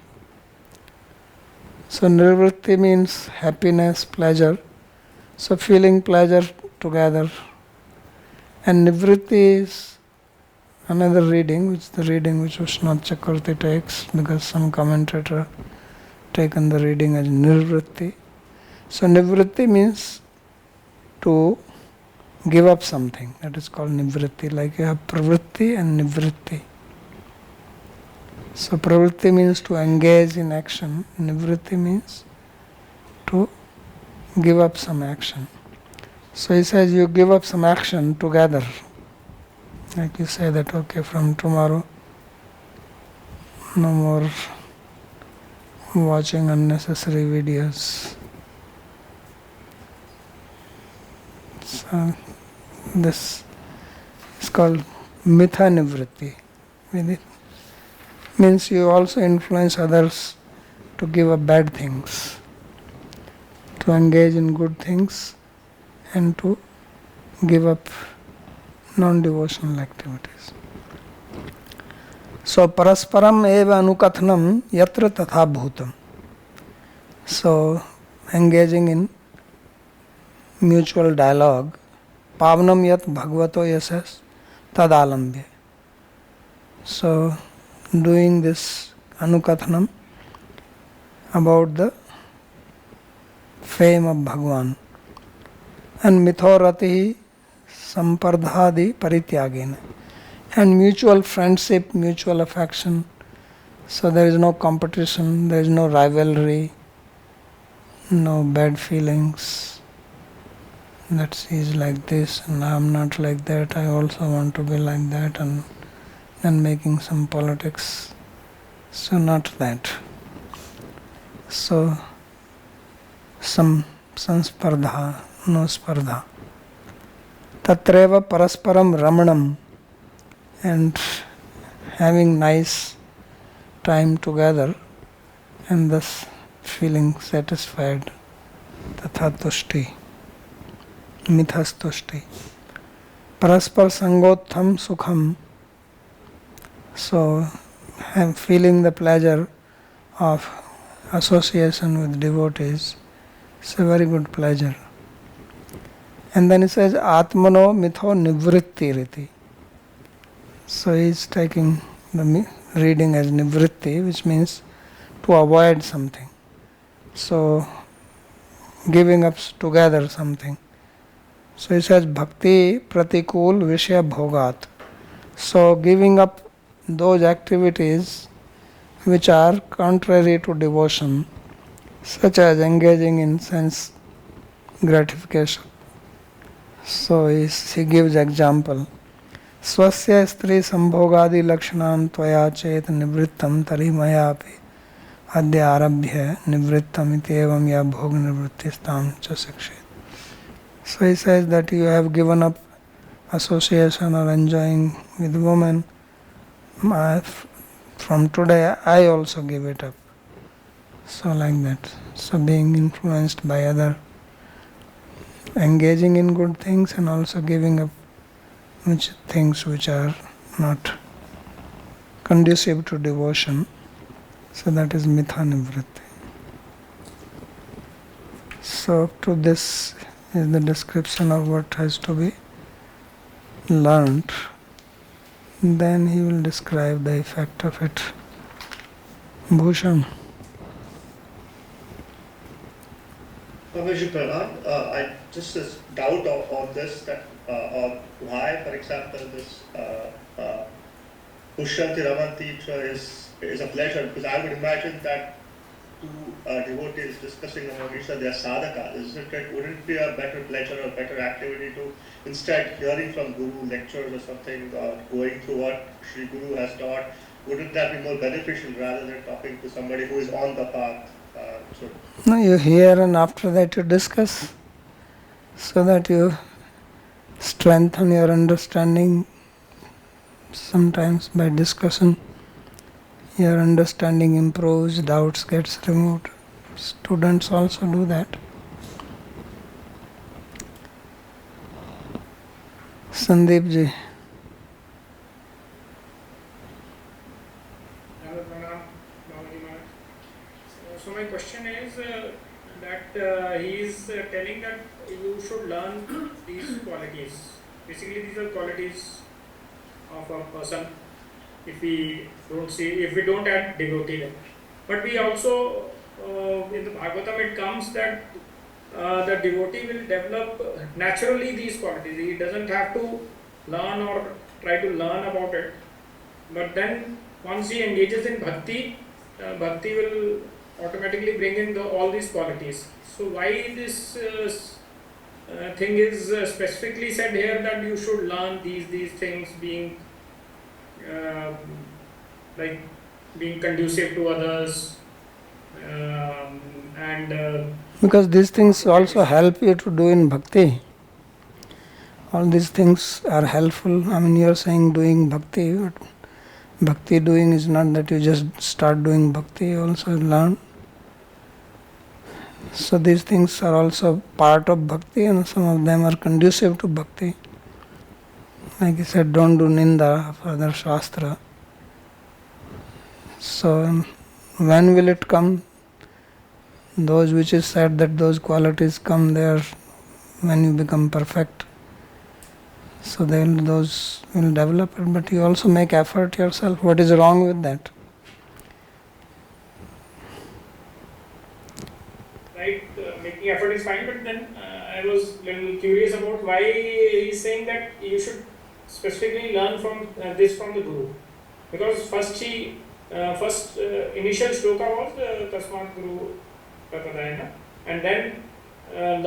So nirvritti means happiness, pleasure. So feeling pleasure together. And nivritti is another reading, which is the reading which Vishwanath Chakravarti takes, because some commentator taken the reading as nirvritti. So nivritti means to give up something. That is called nivritti. Like you have pravritti and nivritti. So pravritti means to engage in action. Nivritti means to give up some action. So he says you give up some action together. Like you say that, okay, from tomorrow, no more watching unnecessary videos. So this is called mitha nivritti. Means you also influence others to give up bad things, to engage in good things, and to give up non-devotional activities. So parasparam eva anukathanam yatra tatha bhutam. So engaging in mutual dialogue, pavanam yat bhagavato yasas tadalambya. So doing this anukathanam about the fame of Bhagavan. And mithorati sampardhadi parityagena. And mutual friendship, mutual affection. So there is no competition, there is no rivalry, no bad feelings. That he is like this and I am not like that, I also want to be like that, and then making some politics. So not that. So some spardha, no spardha. Tatreva parasparam ramanam, and having nice time together and thus feeling satisfied. Tatha tushti, mithastushti. Paraspar sangotham sukham. So I am feeling the pleasure of association with devotees, it's a very good pleasure. And then he says, Atmano mitho nivritti riti. So he is taking the reading as nivritti, which means to avoid something. So, giving up together something. So he says, Bhakti pratikul vishya bhogat. So, giving up those activities which are contrary to devotion, such as engaging in sense gratification. So he gives example. Swasya stri sambhogadi lakshanam tvaya chet nivrittam tari mayapi adya arabhya nivrittam iti evam ya bhog nivrittistam cha sikshit. So he says that you have given up association or enjoying with women. From today I also give it up. So like that. So being influenced by other, engaging in good things and also giving up things which are not conducive to devotion. So that is mitha nivritti. So up to this is the description of what has to be learnt. Then he will describe the effect of it. Bhushan. Babaji Pranam, I just this doubt on this, that why, for example, this Pushyanti Ramanti is a pleasure, because I would imagine that two devotees discussing among each other their sadhaka, isn't it? Wouldn't it be a better pleasure or better activity to instead hearing from Guru lectures or something, or going through what Sri Guru has taught? Wouldn't that be more beneficial rather than talking to somebody who is on the path? No, you hear and after that you discuss, so that you strengthen your understanding. Sometimes by discussion your understanding improves, doubts gets removed. Students also do that. Sandeep ji. So my question is that he is telling that you should learn these qualities. Basically, these are qualities of a person. If we don't add devotee there, but we also in the Bhāgavatam it comes that the devotee will develop naturally these qualities. He doesn't have to learn or try to learn about it. But then once he engages in bhakti, bhakti will automatically bring in all these qualities. So why this thing is specifically said here that you should learn these things, being like being conducive to others, and because these things also help you to do in bhakti. All these things are helpful. I mean, you are saying doing bhakti, but bhakti doing is not that you just start doing bhakti, you also learn. So these things are also part of bhakti, and some of them are conducive to bhakti. Like he said, don't do ninda of other shastra. So when will it come? Those which is said that those qualities come there when you become perfect. So those will develop it, but you also make effort yourself. What is wrong with that? right, making effort is fine, but then I was a little curious about why he's saying that you should specifically learn from this from the Guru. Because first initial shloka was Tasmat Guru Prapadayana, and then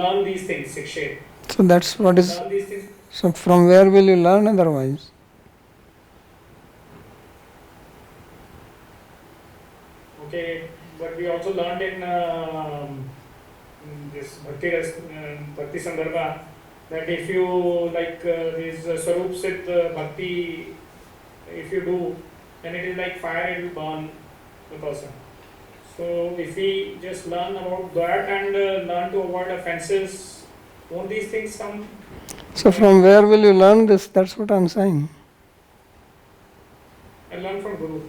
learn these things, Sikshet. So that's what is. Learn these things. So from where will you learn otherwise? Okay, but we also learned in this Bhakti Sandarbha that if you like these Sarup Siddh Bhakti, if you do, then it is like fire, it will burn the person. So if we just learn about that and learn to avoid offenses, won't these things come? So from where will you learn this? That's what I'm saying. I learn from Guru.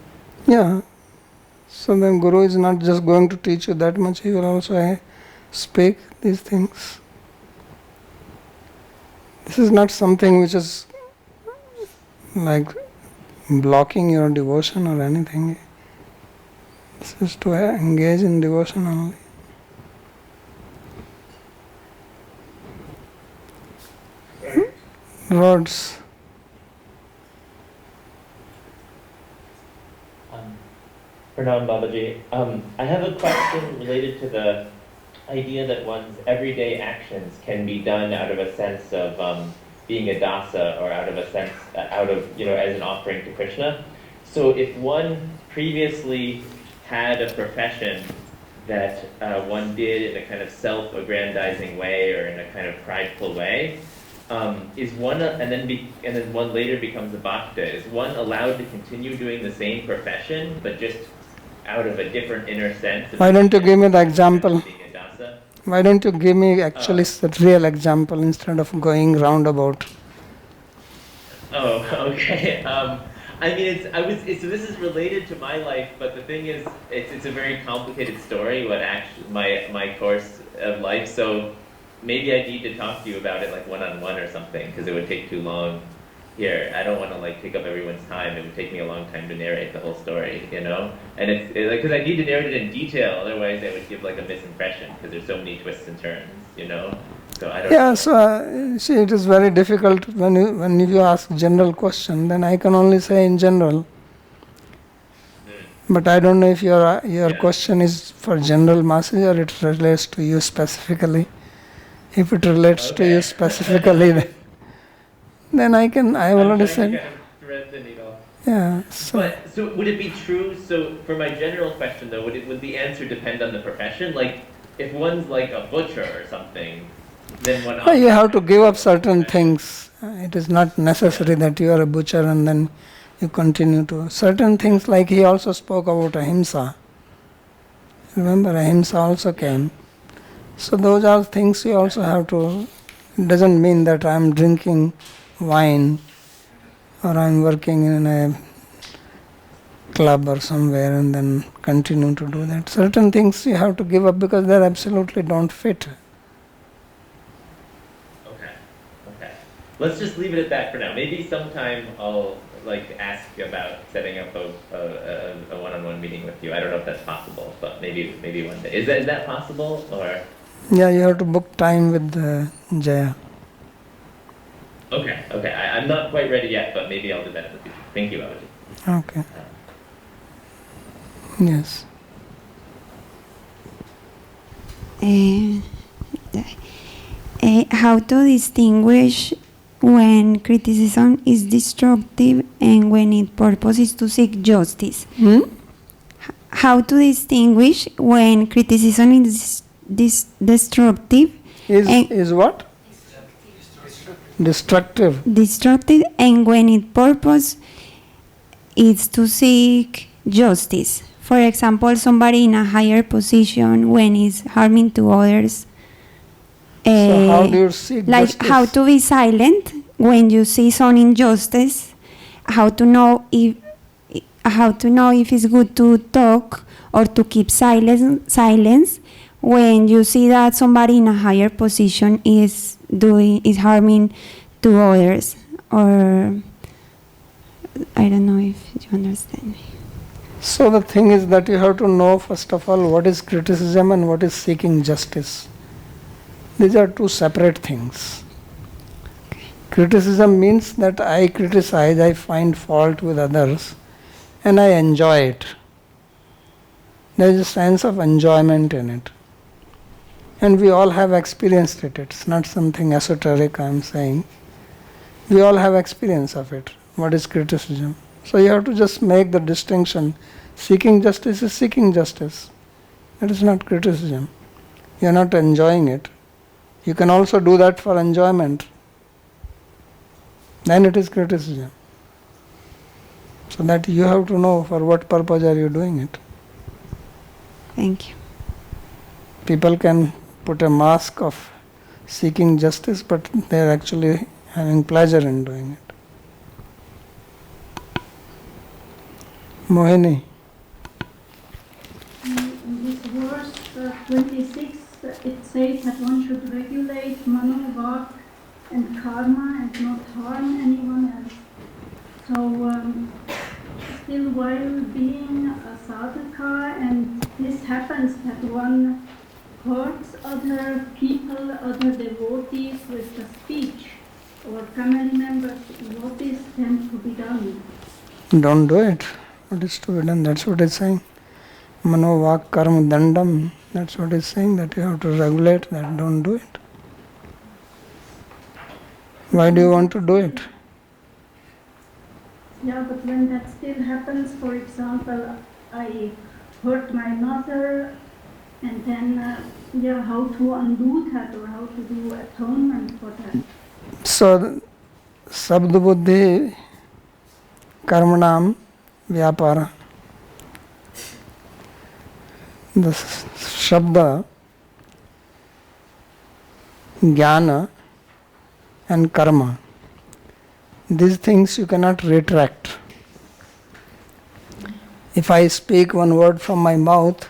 Yeah. So then Guru is not just going to teach you that much, he will also speak these things. This is not something which is like blocking your devotion or anything. This is to engage in devotion only. Rods. Pranam Babaji. I have a question related to the idea that one's everyday actions can be done out of a sense of being a dasa, or out of a sense, as an offering to Krishna. So if one previously had a profession that one did in a kind of self-aggrandizing way or in a kind of prideful way, is one, and then one later becomes a bhakta, is one allowed to continue doing the same profession but just out of a different inner sense? Why don't you give me the example? Being a dasa? Why don't you give me actually the real example instead of going roundabout? Oh, okay. So this is related to my life, but the thing is, it's a very complicated story. What actually my course of life. So maybe I need to talk to you about it like one-on-one or something, because it would take too long. Here, I don't want to take up everyone's time. It would take me a long time to narrate the whole story, And it's because I need to narrate it in detail. Otherwise, I would give a misimpression, because there's so many twists and turns, So I don't. Yeah, so see, it is very difficult when you ask general question. Then I can only say in general. But I don't know if your question is for general masses or it relates to you specifically. If it relates to you specifically, then I have already said. Kind of thread the needle. Yeah. So would it be true? So for my general question though, would the answer depend on the profession? Like if one's like a butcher or something, then one. No, you have to give up certain things. It is not necessary that you are a butcher and then you continue to certain things. Like he also spoke about ahimsa. Remember, ahimsa also came. So those are things you also have to. It doesn't mean that I am drinking wine or I am working in a club or somewhere and then continue to do that. Certain things you have to give up because they absolutely don't fit. Okay. Let's just leave it at that for now. Maybe sometime I'll ask about setting up a one-on-one meeting with you. I don't know if that's possible, but maybe one day. Is that possible or? Yeah, you have to book time with Jaya. Okay. I'm not quite ready yet, but maybe I'll do that in the future. Thank you, Babaji. Okay. Yes. How to distinguish when criticism is destructive and when its purpose is to seek justice? How to distinguish when criticism is destructive? Is what? Destructive. Destructive, and when its purpose is to seek justice. For example, somebody in a higher position when is harming to others. So how do you seek justice? How to be silent when you see some injustice. How to know if it's good to talk or to keep silence when you see that somebody in a higher position is harming to others. Or I don't know if you understand me. So the thing is that you have to know first of all what is criticism and what is seeking justice. These are two separate things. Criticism means that I criticize, I find fault with others and I enjoy it. There is a sense of enjoyment in it. And we all have experienced it. It's not something esoteric I am saying. We all have experience of it. What is criticism? So you have to just make the distinction. Seeking justice is seeking justice. It is not criticism. You are not enjoying it. You can also do that for enjoyment. Then it is criticism. So that you have to know for what purpose are you doing it. Thank you. People can put a mask of seeking justice, but they are actually having pleasure in doing it. Mohini. says that one should regulate mano, vak, and karma and not harm anyone else. So still while being a sadhaka, and this happens that one hurts other people, other devotees with the speech or family members, what is then to be done? Don't do it. What is to be done? That's what it's saying. Mano vak karma dandam. That's what it's saying, that you have to regulate that. Don't do it. Why do you want to do it? Yeah, but when that still happens, for example, I hurt my mother, and then, how to undo that or how to do atonement for that? So, sabda buddhi karmanam vyapara. The shabda, jnana and karma. These things you cannot retract. If I speak one word from my mouth,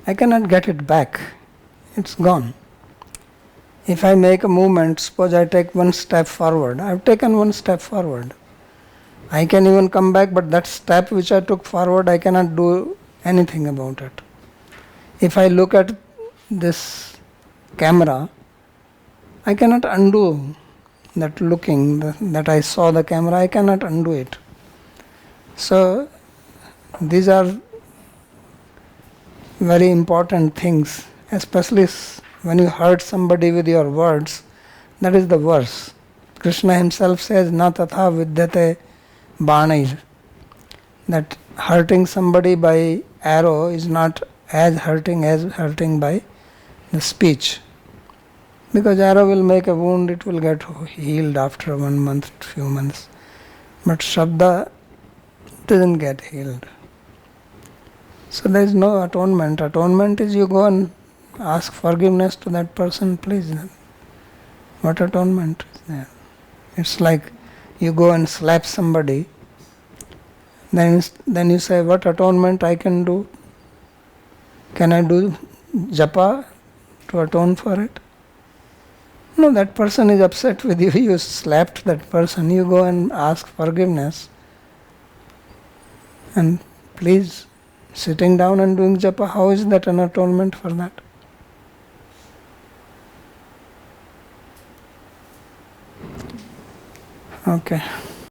I cannot get it back. It's gone. If I make a movement, suppose I take one step forward, I have taken one step forward. I can even come back, but that step which I took forward, I cannot do anything about it. If I look at this camera, I cannot undo that looking, that I saw the camera, I cannot undo it. So, these are very important things, especially when you hurt somebody with your words. That is the worst. Krishna himself says, na tatha vidyate banair. That hurting somebody by arrow is not as hurting by the speech. Because arrow will make a wound, it will get healed after 1 month, few months. But Shabda doesn't get healed. So there is no atonement. Atonement is you go and ask forgiveness to that person, please. What atonement is there? It's like you go and slap somebody, then you say, what atonement I can do? Can I do japa to atone for it? No, that person is upset with you. You slapped that person. You go and ask forgiveness. And please, sitting down and doing japa, how is that an atonement for that? Okay.